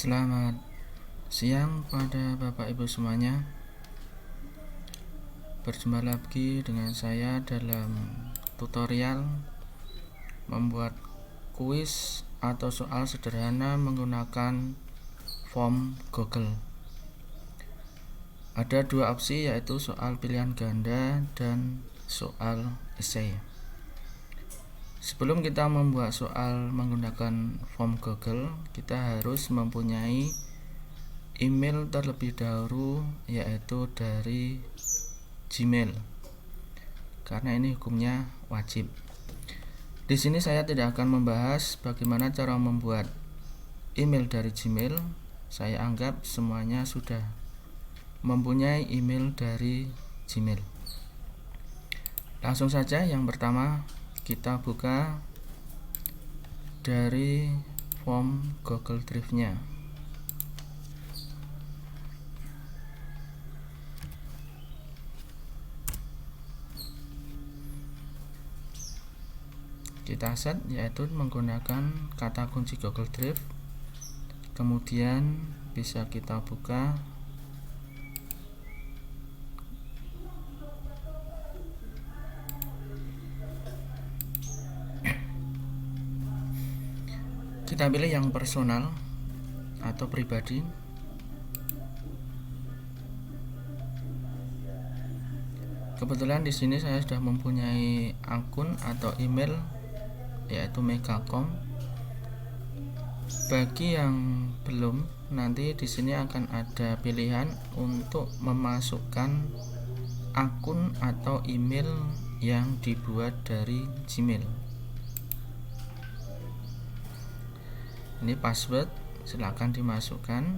Selamat siang pada Bapak Ibu semuanya. Berjumpa lagi dengan saya dalam tutorial membuat kuis atau soal sederhana menggunakan form Google. Ada dua opsi, yaitu soal pilihan ganda dan soal esai. Sebelum kita membuat soal menggunakan form Google, kita harus mempunyai email terlebih dahulu, yaitu dari Gmail, karena ini hukumnya wajib. Di sini saya tidak akan membahas bagaimana cara membuat email dari Gmail. Saya anggap semuanya sudah mempunyai email dari Gmail. Langsung saja, yang pertama kita buka dari form Google Drive-nya. Kita set, yaitu menggunakan kata kunci Google Drive. Kemudian bisa kita buka kita pilih yang personal atau pribadi. Kebetulan di sini saya sudah mempunyai akun atau email, yaitu Megacom. Bagi yang belum, nanti di sini akan ada pilihan untuk memasukkan akun atau email yang dibuat dari Gmail. Ini password, silakan dimasukkan.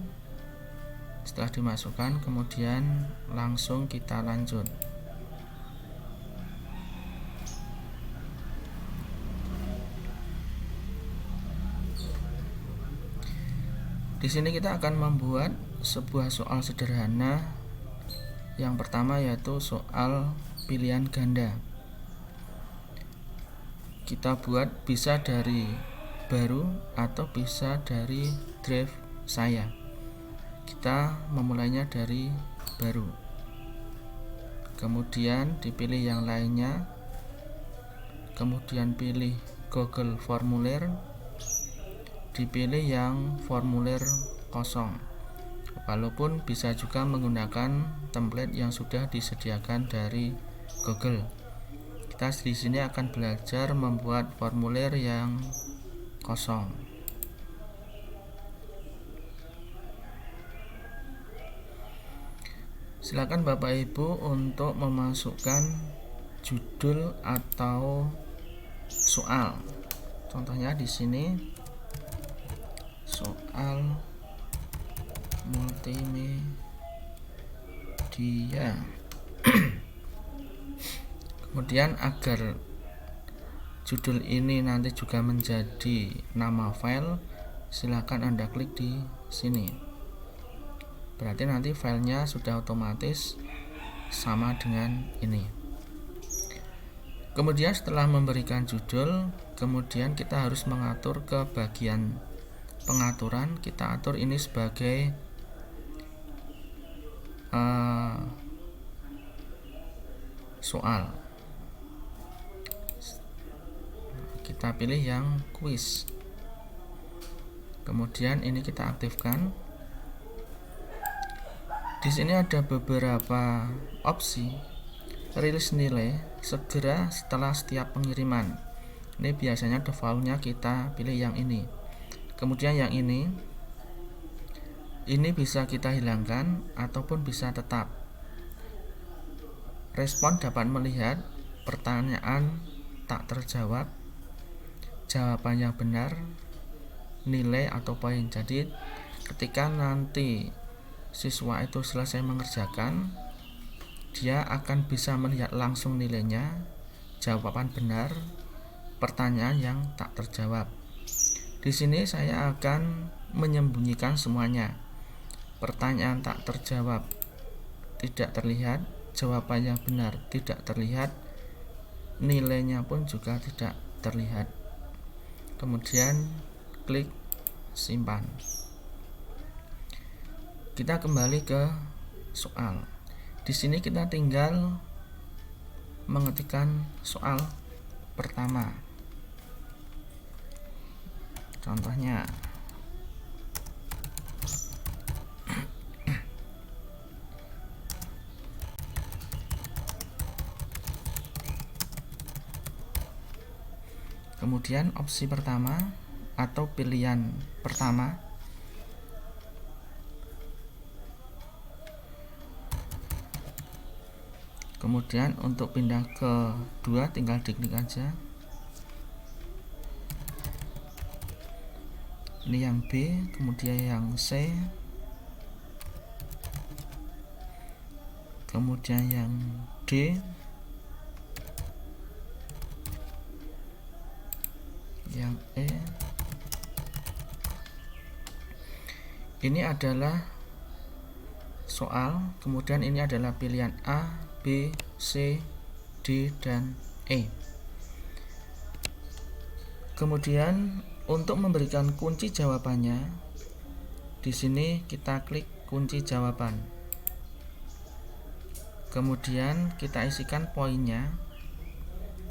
Setelah dimasukkan, kemudian langsung kita lanjut. Di sini kita akan membuat sebuah soal sederhana. Yang pertama yaitu soal pilihan ganda. Kita buat bisa dari baru atau bisa dari drive saya. Kita memulainya dari baru. Kemudian dipilih yang lainnya. Kemudian pilih Google Formulir. Dipilih yang formulir kosong. Walaupun bisa juga menggunakan template yang sudah disediakan dari Google. Kita di sini akan belajar membuat formulir yang kosong. Silakan Bapak Ibu untuk memasukkan judul atau soal. Contohnya di sini soal multimedia. Kemudian agar judul ini nanti juga menjadi nama file, silakan Anda klik di sini. Berarti nanti filenya sudah otomatis sama dengan ini. Kemudian setelah memberikan judul, kemudian kita harus mengatur ke bagian pengaturan. Kita atur ini sebagai soal. Kita pilih yang kuis. Kemudian ini kita aktifkan. Di sini ada beberapa opsi. Rilis nilai segera setelah setiap pengiriman. Ini biasanya defaultnya kita pilih yang ini. Kemudian yang ini bisa kita hilangkan ataupun bisa tetap. Respon dapat melihat pertanyaan tak terjawab, jawaban yang benar, nilai atau poin. Jadi ketika nanti siswa itu selesai mengerjakan, dia akan bisa melihat langsung nilainya, jawaban benar, pertanyaan yang tak terjawab. Di sini saya akan menyembunyikan semuanya. Pertanyaan tak terjawab tidak terlihat, jawaban yang benar tidak terlihat, nilainya pun juga tidak terlihat. Kemudian klik simpan. Kita kembali ke soal. Di sini kita tinggal mengetikkan soal pertama. Contohnya, kemudian opsi pertama atau pilihan pertama, kemudian untuk pindah ke 2 tinggal diklik aja. Ini yang B, kemudian yang C, kemudian yang D, yang E. Ini adalah soal, kemudian ini adalah pilihan A, B, C, D, dan E. Kemudian untuk memberikan kunci jawabannya, di sini kita klik kunci jawaban. Kemudian kita isikan poinnya.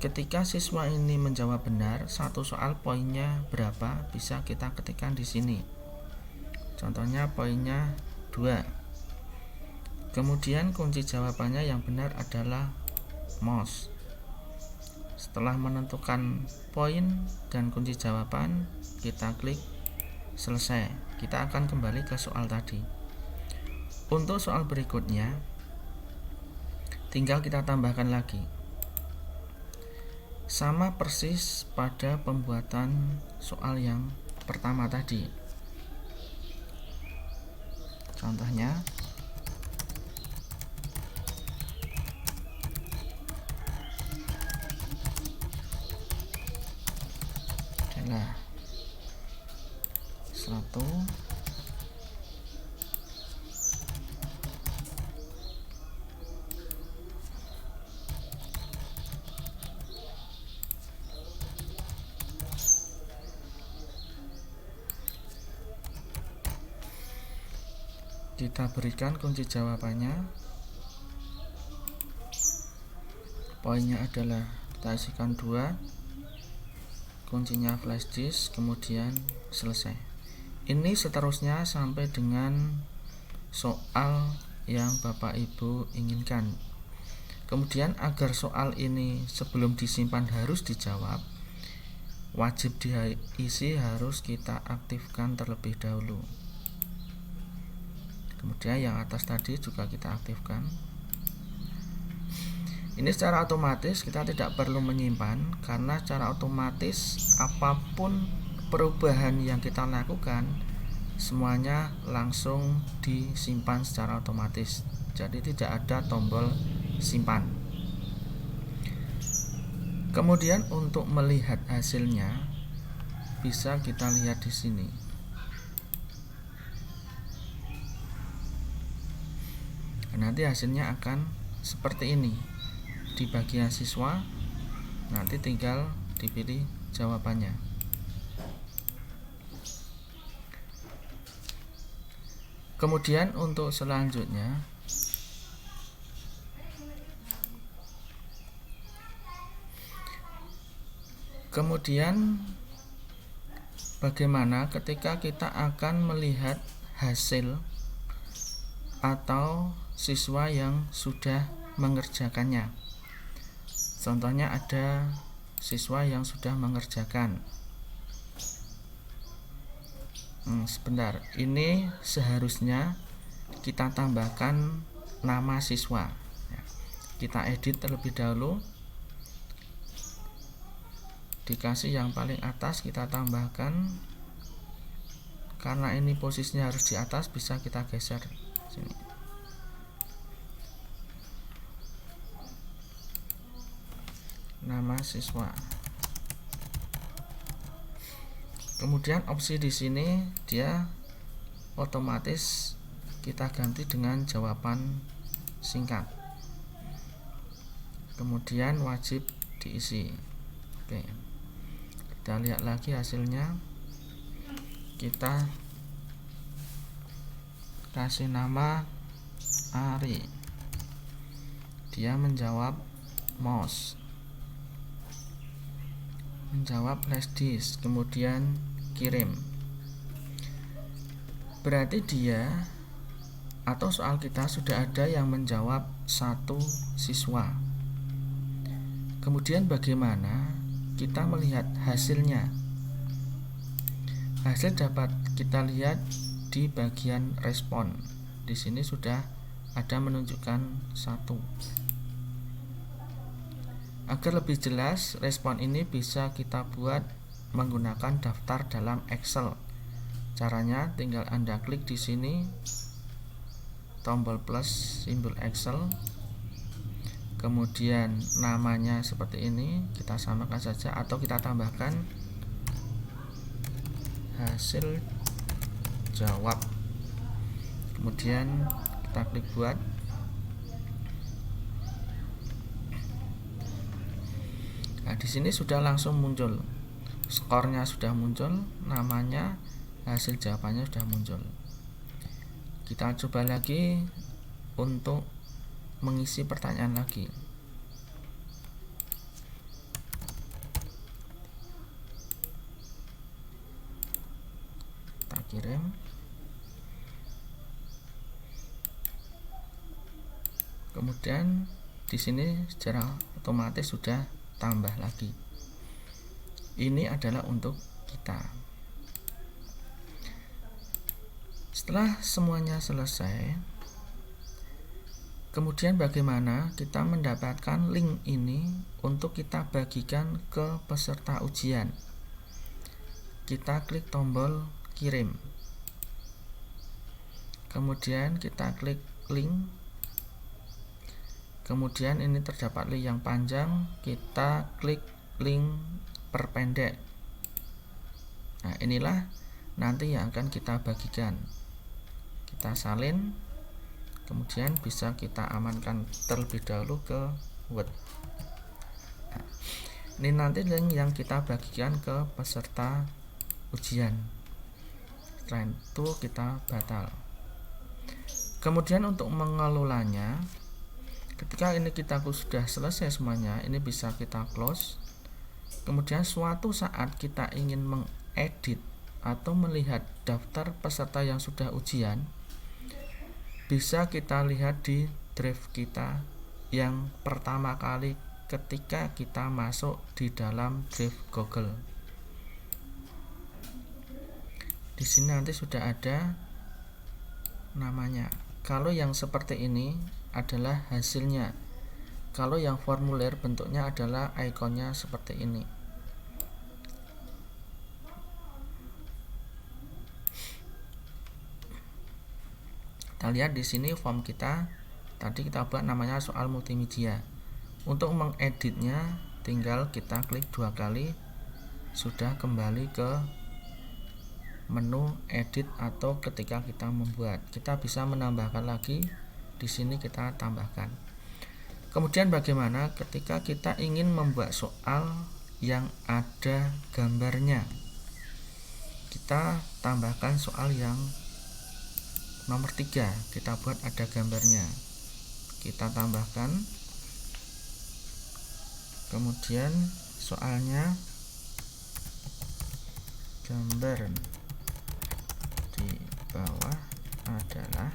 Ketika siswa ini menjawab benar, satu soal poinnya berapa bisa kita ketikkan di sini. Contohnya poinnya 2. Kemudian kunci jawabannya yang benar adalah mouse. Setelah menentukan poin dan kunci jawaban, kita klik selesai. Kita akan kembali ke soal tadi. Untuk soal berikutnya, tinggal kita tambahkan lagi. Sama persis pada pembuatan soal yang pertama tadi. Contohnya, adalah 1 kita berikan kunci jawabannya. Poinnya adalah kita isikan 2, kuncinya flash disk, kemudian selesai. Ini seterusnya sampai dengan soal yang Bapak Ibu inginkan. Kemudian agar soal ini sebelum disimpan harus dijawab, wajib diisi harus kita aktifkan terlebih dahulu. Kemudian yang atas tadi juga kita aktifkan. Ini secara otomatis, kita tidak perlu menyimpan, karena secara otomatis apapun perubahan yang kita lakukan semuanya langsung disimpan secara otomatis. Jadi tidak ada tombol simpan. Kemudian untuk melihat hasilnya bisa kita lihat di sini. Nanti hasilnya akan seperti ini. Di bagian siswa nanti tinggal dipilih jawabannya. Kemudian untuk selanjutnya, bagaimana ketika kita akan melihat hasil atau siswa yang sudah mengerjakannya. Contohnya ada siswa yang sudah mengerjakan. Sebentar, ini seharusnya kita tambahkan nama siswa. Kita edit terlebih dahulu. Dikasih yang paling atas kita tambahkan. Karena ini posisinya harus di atas, bisa kita geser sini. Nama siswa. Kemudian opsi di sini dia otomatis kita ganti dengan jawaban singkat. Kemudian wajib diisi. Oke. Kita lihat lagi hasilnya. Kita kasih nama Ari. Dia menjawab mouse, menjawab flash disk, kemudian kirim. Berarti dia atau soal kita sudah ada yang menjawab 1 siswa. Kemudian bagaimana kita melihat hasilnya? Hasil dapat kita lihat di bagian respon. Di sini sudah ada menunjukkan 1. Agar lebih jelas, respon ini bisa kita buat menggunakan daftar dalam Excel. Caranya tinggal Anda klik di sini tombol plus simbol Excel, kemudian namanya seperti ini, kita samakan saja atau kita tambahkan hasil jawab, kemudian kita klik buat. Nah, di sini sudah langsung muncul skornya, sudah muncul namanya, hasil jawabannya sudah muncul. Kita coba lagi untuk mengisi pertanyaan lagi. Kita kirim. Kemudian di sini secara otomatis sudah tambah lagi. Ini adalah untuk kita. Setelah semuanya selesai, kemudian bagaimana kita mendapatkan link ini untuk kita bagikan ke peserta ujian? Kita klik tombol kirim, kemudian kita klik link, kemudian ini terdapat link yang panjang, kita klik link perpendek. Nah, inilah nanti yang akan kita bagikan. Kita salin, kemudian bisa kita amankan terlebih dahulu ke Word. Nah, ini nanti link yang kita bagikan ke peserta ujian. Setelah itu kita batal. Kemudian untuk mengelolanya, ketika ini kita sudah selesai semuanya, ini bisa kita close. Kemudian suatu saat kita ingin mengedit atau melihat daftar peserta yang sudah ujian, bisa kita lihat di drive kita yang pertama kali ketika kita masuk di dalam drive Google. Di sini nanti sudah ada namanya. Kalau yang seperti ini adalah hasilnya. Kalau yang formulir bentuknya adalah ikonnya seperti ini. Kita lihat di sini form kita tadi kita buat namanya soal multimedia. Untuk mengeditnya tinggal kita klik 2 kali, sudah kembali ke menu edit atau ketika kita membuat. Kita bisa menambahkan lagi, di sini kita tambahkan. Kemudian bagaimana ketika kita ingin membuat soal yang ada gambarnya? Kita tambahkan soal yang nomor 3, kita buat ada gambarnya, kita tambahkan, kemudian soalnya gambar di bawah adalah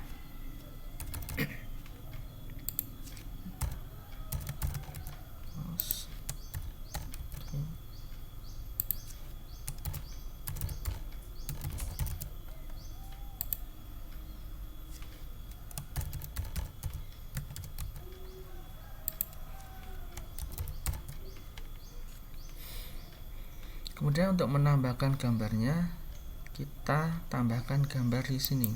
Kemudian untuk menambahkan gambarnya, kita tambahkan gambar di sini.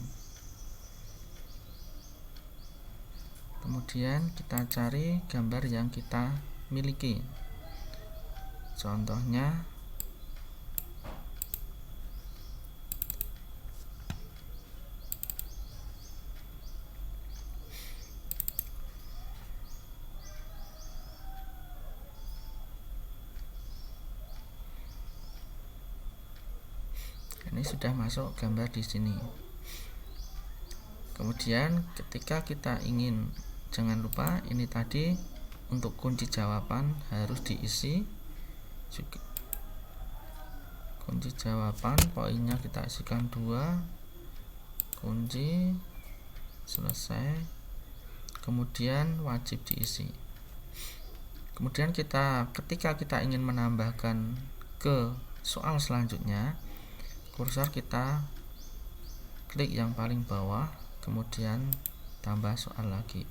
Kemudian kita cari gambar yang kita miliki. Contohnya ini sudah masuk gambar di sini. Kemudian ketika kita ingin, jangan lupa ini tadi untuk kunci jawaban harus diisi juga. Kunci jawaban poinnya kita isikan 2, kunci, selesai, kemudian wajib diisi. Kemudian ketika kita ingin menambahkan ke soal selanjutnya, kursor kita klik yang paling bawah, kemudian tambah soal lagi.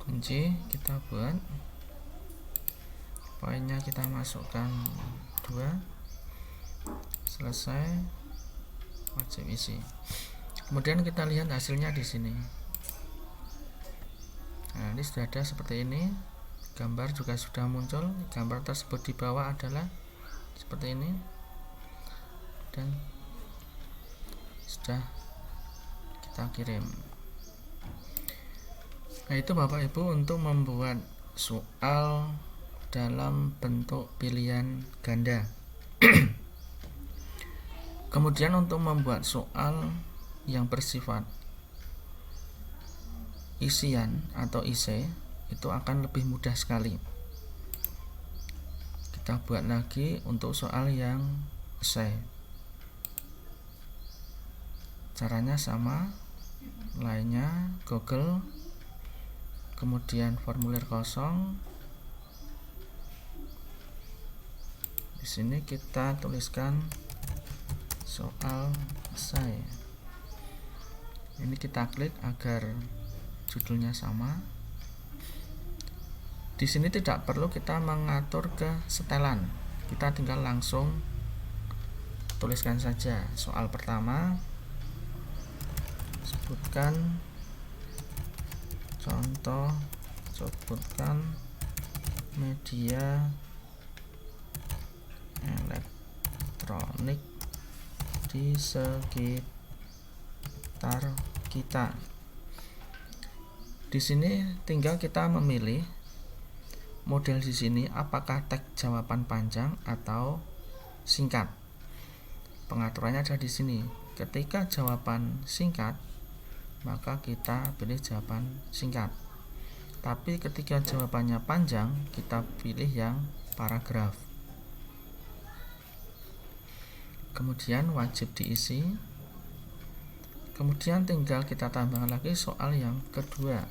Kunci kita buat, poinnya kita masukkan 2, selesai, wajib isi. Kemudian kita lihat hasilnya di sini. Nah, ini sudah ada seperti ini, gambar juga sudah muncul. Gambar tersebut di bawah adalah seperti ini, dan sudah kita kirim. Nah, itu Bapak Ibu untuk membuat soal dalam bentuk pilihan ganda. Kemudian untuk membuat soal yang bersifat isian atau ise itu akan lebih mudah sekali. Kita buat lagi untuk soal yang ise. Caranya sama, lainnya Google, kemudian formulir kosong. Di sini kita tuliskan soal saya. Ini kita klik agar judulnya sama. Di sini tidak perlu kita mengatur ke setelan. Kita tinggal langsung tuliskan saja. Soal pertama, sebutkan contoh, sebutkan media elektronik di sekitar kita. Di sini tinggal kita memilih model di sini apakah teks jawaban panjang atau singkat. Pengaturannya ada di sini. Ketika jawaban singkat, maka kita pilih jawaban singkat. Tapi ketika jawabannya panjang, kita pilih yang paragraf. Kemudian wajib diisi. Kemudian tinggal kita tambahkan lagi soal yang kedua.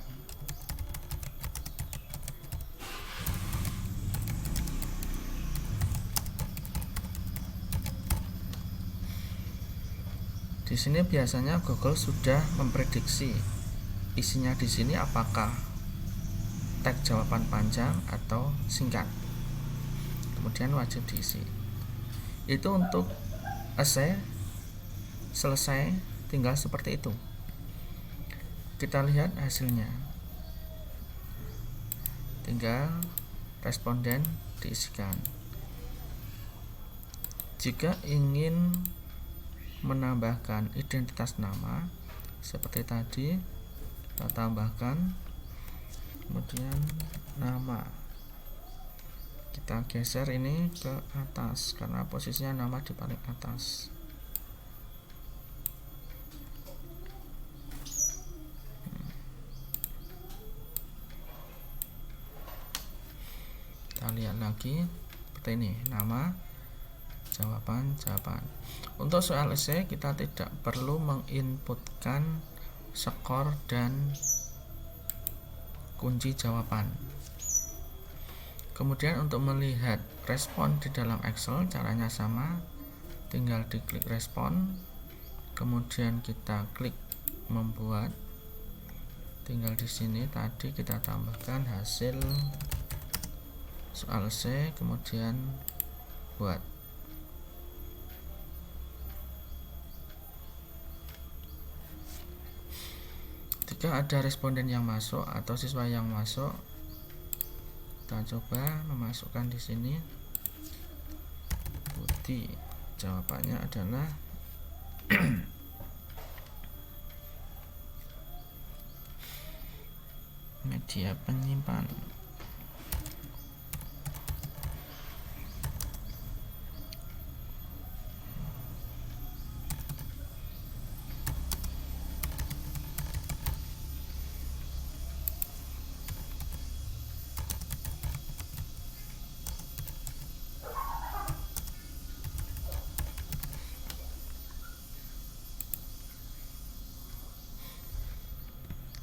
Di sini biasanya Google sudah memprediksi isinya di sini apakah teks jawaban panjang atau singkat. Kemudian wajib diisi. Itu untuk esai selesai, tinggal seperti itu. Kita lihat hasilnya. Tinggal responden diisikan. Jika ingin menambahkan identitas nama seperti tadi, kita tambahkan, kemudian nama kita geser ini ke atas karena posisinya nama di paling atas. Kita lihat lagi seperti ini, nama, jawaban. Untuk soal esai kita tidak perlu menginputkan skor dan kunci jawaban. Kemudian untuk melihat respon di dalam Excel caranya sama, tinggal diklik respon, kemudian kita klik membuat. Tinggal di sini tadi kita tambahkan hasil soal esai, kemudian buat. jika ada responden yang masuk atau siswa yang masuk, kita coba memasukkan di sini. Budi, jawabannya adalah media penyimpan.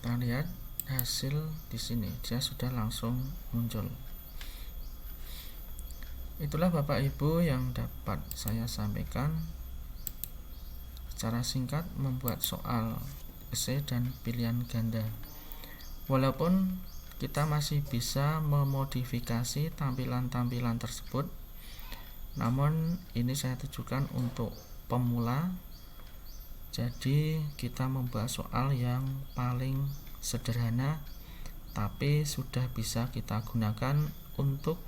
Kita lihat hasil di sini, dia sudah langsung muncul. Itulah Bapak Ibu yang dapat saya sampaikan secara singkat membuat soal esai dan pilihan ganda. Walaupun kita masih bisa memodifikasi tampilan-tampilan tersebut, namun ini saya tujukan untuk pemula. Jadi kita membuat soal yang paling sederhana tapi sudah bisa kita gunakan untuk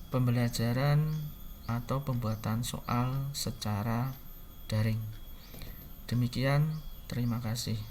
pembelajaran atau pembuatan soal secara daring. Demikian, terima kasih.